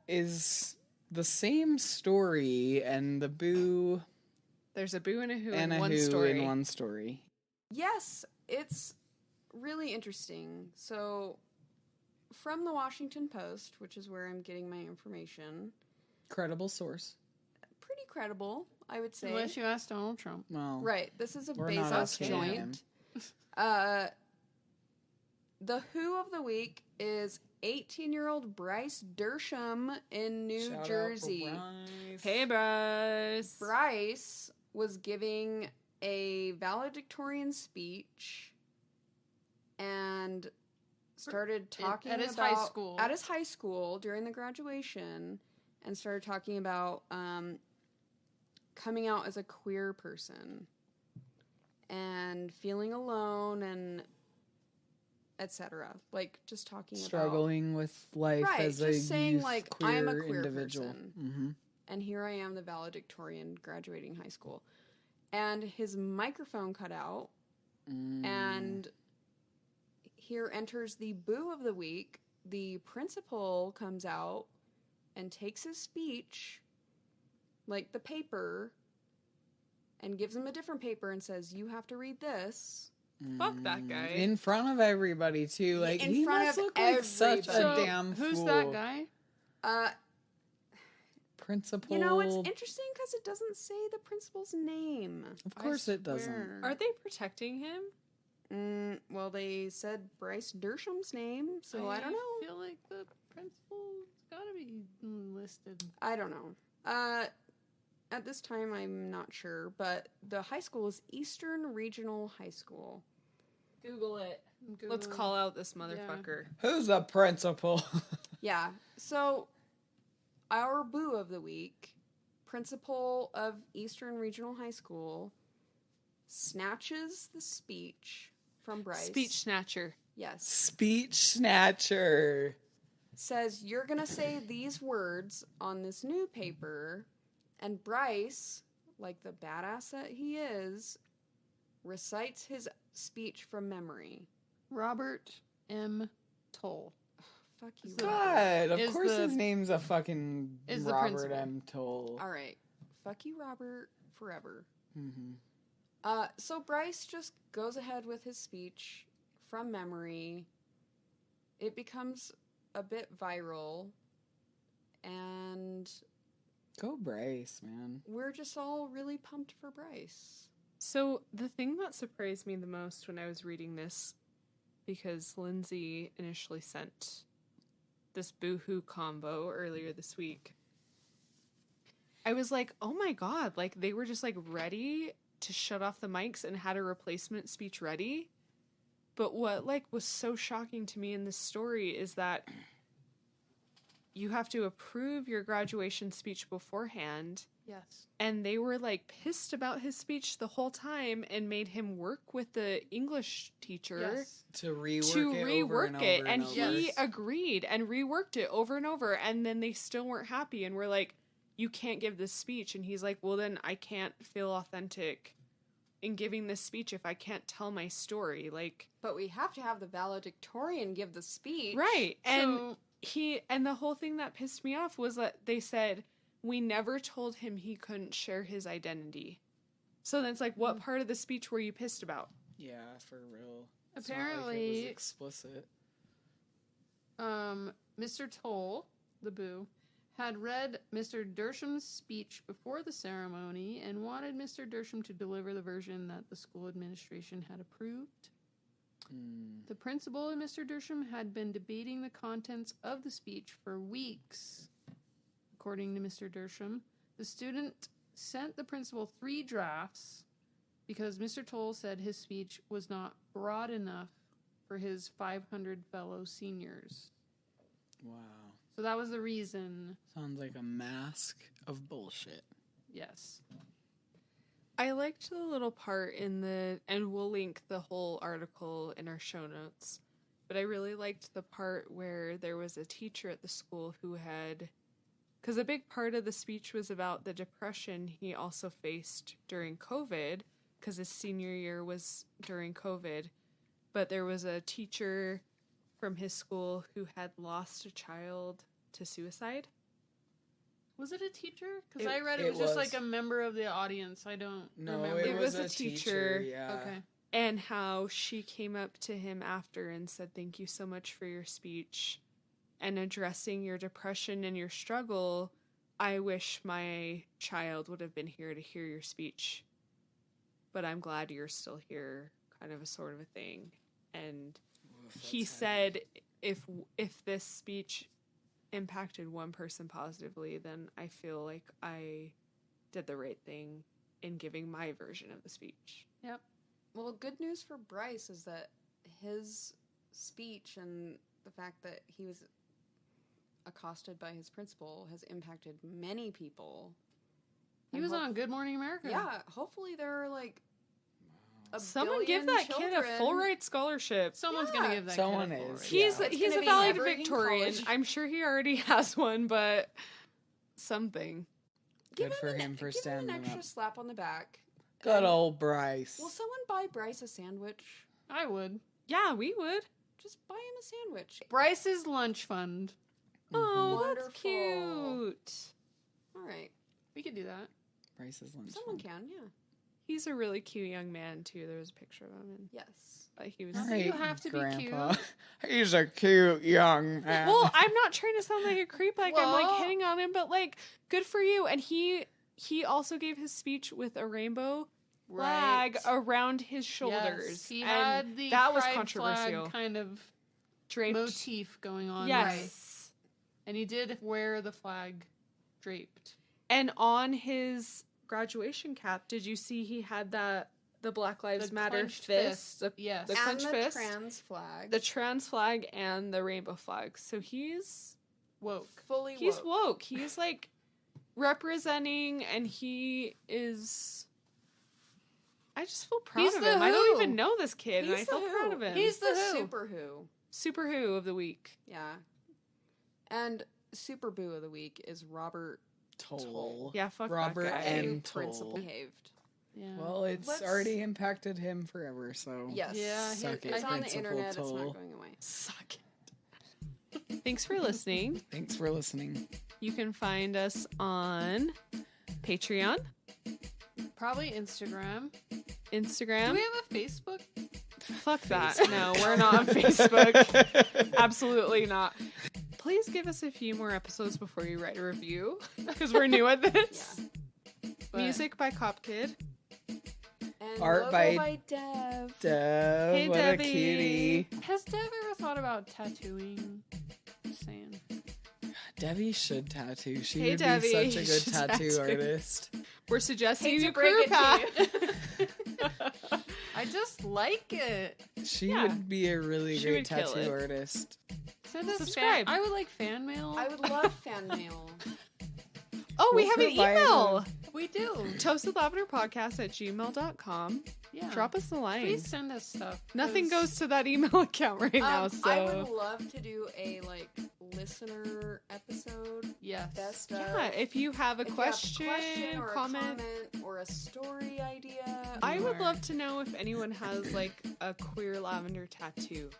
is the same story, and the boo there's a boo and a who and in a one who story. in one story. Yes, it's really interesting. So, from the Washington Post, which is where I'm getting my information, Credible source. pretty credible, I would say. Unless you ask Donald Trump. Well, Right, this is a We're not Bezos asking joint. him. The Who of the Week is 18-year-old Bryce Dersham in New Shout out for Jersey. Bryce. Hey, Bryce. Bryce was giving a valedictorian speech and started talking at his about high school. At his high school during the graduation, and started talking about coming out as a queer person and feeling alone and etc. Like just talking Struggling with life Right, as just a saying, youth like, queer I'm a queer individual. person. Mm-hmm. and here I am, the valedictorian graduating high school. And his microphone cut out, and here enters the boo of the week. The principal comes out and takes his speech, like the paper, and gives him a different paper and says, "You have to read this." Fuck that guy. In front of everybody, too. Like, In he front must of look like such a everybody. damn fool. Who's that guy? Principal. You know, it's interesting because it doesn't say the principal's name. Of course it doesn't. Swear. Are they protecting him? Well, they said Bryce Dersham's name, so I don't know. I feel like the principal's gotta be listed. I don't know. At this time, I'm not sure, but the high school is Eastern Regional High School. Google it. Google. Let's call out this motherfucker. Who's the principal? Yeah, so our boo of the week, principal of Eastern Regional High School, snatches the speech from Bryce. Speech snatcher. Yes. Speech snatcher. Says, "You're going to say these words on this new paper," and Bryce, like the badass that he is, recites his speech from memory. Robert M. Toll. Fuck you, So- Robert. God, of Is course the- his name's a fucking is the Robert principal. M. Toll. All right. Fuck you, Robert, forever. Mm-hmm. So Bryce just goes ahead with his speech from memory. It becomes a bit viral, and Go Bryce, man. we're just all really pumped for Bryce. So the thing that surprised me the most when I was reading this, because Lindsay initially sent this boohoo combo earlier this week, I was like, oh my god, like they were just like ready to shut off the mics and had a replacement speech ready. But what like was so shocking to me in this story is that you have to approve your graduation speech beforehand. Yes. And they were like pissed about his speech the whole time and made him work with the English teacher Yes. To rework to it rework over and it. over And over. he Yes. agreed and reworked it over and over. And then they still weren't happy and were like, you can't give this speech. And he's like, well, then I can't feel authentic in giving this speech if I can't tell my story. Like, But we have to have the valedictorian give the speech. right. And So, and the whole thing that pissed me off was that they said, we never told him he couldn't share his identity. So then it's like, what part of the speech were you pissed about? Yeah, for real. It's not like it apparently, was explicit. Mr. Toll, the boo, had read Mr. Dersham's speech before the ceremony and wanted Mr. Dersham to deliver the version that the school administration had approved. The principal and Mr. Dersham had been debating the contents of the speech for weeks. According to Mr. Dersham, the student sent the principal 3 drafts because Mr. Toll said his speech was not broad enough for his 500 fellow seniors. Wow. So that was the reason. Sounds like a mask of bullshit. Yes. I liked the little part in the, and we'll link the whole article in our show notes, but I really liked the part where there was a teacher at the school who had, because a big part of the speech was about the depression he also faced during COVID, because his senior year was during COVID, but there was a teacher from his school who had lost a child to suicide. Was it a teacher? Because It- I read it, it was just was. like a member of the audience. I don't No, remember. it It was was a a teacher. teacher. Yeah. Okay. And how she came up to him after and said, thank you so much for your speech and addressing your depression and your struggle. I wish my child would have been here to hear your speech, but I'm glad you're still here, kind of a sort of a thing. And Oof, he that's said, if this speech impacted one person positively, then I feel like I did the right thing in giving my version of the speech. Yep. Well, good news for Bryce is that his speech and the fact that he was accosted by his principal has impacted many people. He And was on Good Morning America. Yeah, hopefully there are like a Someone give billion that kid a children. full ride scholarship. Someone's Yeah. gonna give that Someone kid a is. full He's Yeah. he's It's a gonna be valedictorian. Evergreen College. I'm sure he already has one, but something. Good for him for give him standing an extra up. slap on the back. Good old Bryce. Will someone buy Bryce a sandwich? I would. Yeah, we would. Just buy him a sandwich. Bryce's lunch fund. Oh, that's Wonderful. cute. All right. We could do that. Bryce's lunch. Someone fund. can, yeah. He's a really cute young man too. There was a picture of him, and Yes. he was. All All right. You right, have to be Grandpa. cute. He's a cute young man. Well, I'm not trying to sound like a creep, like I'm like Well- hitting on him, but like, good for you. And he also gave his speech with a rainbow flag Right. around his shoulders. Yes, he and had the that was pride controversial. flag kind of Draped. motif going on. Yes. Right. And he did wear the flag draped. And on his graduation cap, did you see he had the Black Lives The Matter clenched fist, the, Yes. the And clenched the fist, trans flag. the trans flag, and the rainbow flag. So he's Woke. fully he's woke. woke. He's like representing, and he is. I just feel proud He's of the him. I don't who. even know this kid, and I He's feel the proud who. of him. He's the who. Super who. Super Who of the week. Yeah. And Super Boo of the week is Robert Toll. Yeah, fuck Robert that guy. and Principal Toll. behaved. Yeah. Well, it's Let's- already impacted him forever, so Yes. Yeah, Suck it, it's on the Principal internet. Toll. It's not going away. Suck it. Thanks for listening. Thanks for listening. You can find us on Patreon, Probably Instagram. Instagram. Do we have a Facebook? Fuck that. No, we're not on Facebook. Absolutely not. Please give us a few more episodes before you write a review, because we're new at this. But- Music by Cop Kid. And Art logo by- Dev. Dev, Hey, what Debbie. a cutie. Has Dev ever thought about tattooing? Just saying. Debbie should tattoo. She Hey, would Debbie, be such a you good should tattoo tattoo. artist. We're suggesting Hate you to break crew it to pack. I just like it. She Yeah. would be a really She great would kill tattoo it. artist. Send us Subscribe. I would like fan mail. I would love fan mail. Oh, we We'll have an provide email. We do. toastwithlavenderpodcast@gmail.com. Yeah. Drop us a line. Please send us stuff. Nothing 'cause goes to that email account right now, so I would love to do a listener episode. Yes. Best of. yeah, if you have a If you have question, or comment. a comment or a story idea. I would Or- love to know if anyone has like a queer lavender tattoo.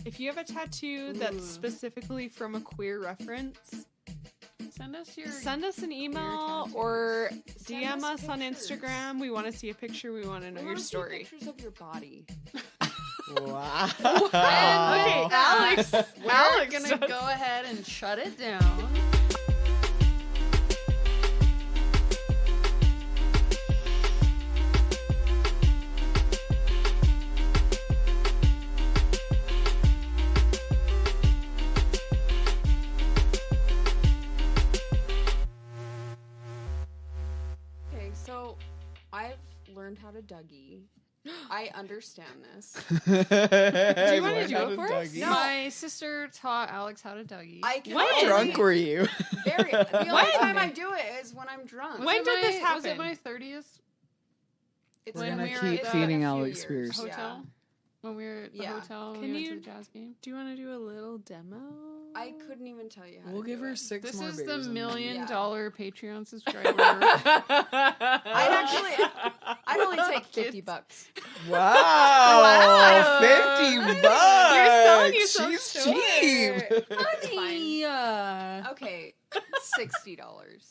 If you have a tattoo that's Ooh. specifically from a queer reference, Send us your. send us an email tattoos. or Send DM us on pictures. Instagram. We want to see a picture. We want to know We your wanna see story. pictures of your body. Wow. Okay, Alex. We're Alex gonna does- go ahead and shut it down. Okay, so I've learned how to Dougie. I understand this. Do you wanna do it for us? No. My sister taught Alex how to Dougie. I can When? How drunk were you? Very. The only When? time I do it is when I'm drunk. Was When it did this Was it happen? my 30th It's We're when gonna we were keep at feeding a few Alex years. beers. hotel? When we were at the Yeah. hotel, when Can we went you- to the jazz game. Do you want to do a little demo? I couldn't even tell you how We'll to give do her it. 6 This more is beers. the and then- $1,000,000 Patreon subscriber. I'd only take $50. Wow, 50 bucks. You're selling yourself She's short. cheap. Fine. Yeah. Okay, $60.